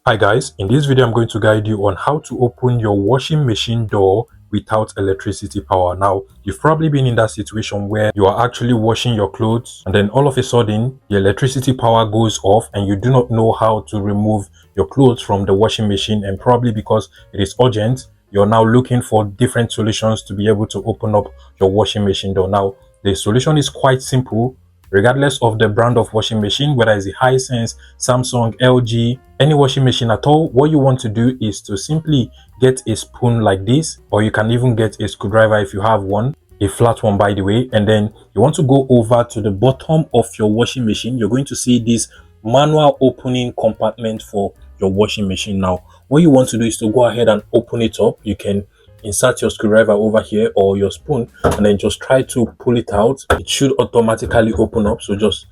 Hi guys, in this video I'm going to guide you on how to open your washing machine door without electricity power. Now, you've probably been in that situation where you are actually washing your clothes and then all of a sudden the electricity power goes off and you do not know how to remove your clothes from the washing machine, and probably because it is urgent, you're now looking for different solutions to be able to open up your washing machine door. Now, the solution is quite simple. Regardless of the brand of washing machine, whether it's a Hisense, Samsung, LG, any washing machine at all, what you want to do is to simply get a spoon like this, or you can even get a screwdriver if you have one, a flat one by the way, and then you want to go over to the bottom of your washing machine. You're going to see this manual opening compartment for your washing machine. Now, what you want to do is to go ahead and open it up. You can insert your screwdriver over here or your spoon and then just try to pull it out. It should automatically open up, so just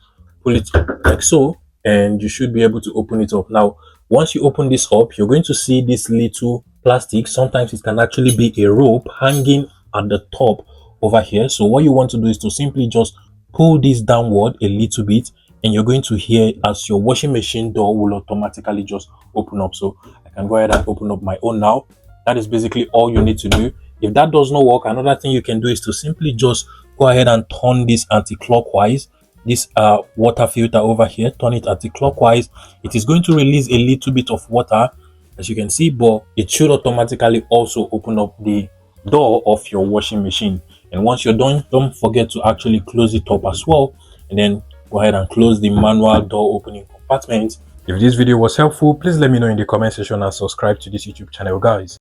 pull it like so and you should be able to open it up. Now, once you open this up, you're going to see this little plastic. Sometimes it can actually be a rope hanging at the top over here. So what you want to do is to simply just pull this downward a little bit, and you're going to hear as your washing machine door will automatically just open up. So I can go ahead and open up my own now. That is basically all you need to do. If that does not work, another thing you can do is to simply just go ahead and turn this anti-clockwise. This water filter over here, turn it anti-clockwise. It is going to release a little bit of water, as you can see, but it should automatically also open up the door of your washing machine. And once you're done, don't forget to actually close it up as well, and then go ahead and close the manual door opening compartment. If this video was helpful, please let me know in the comment section and subscribe to this YouTube channel, guys.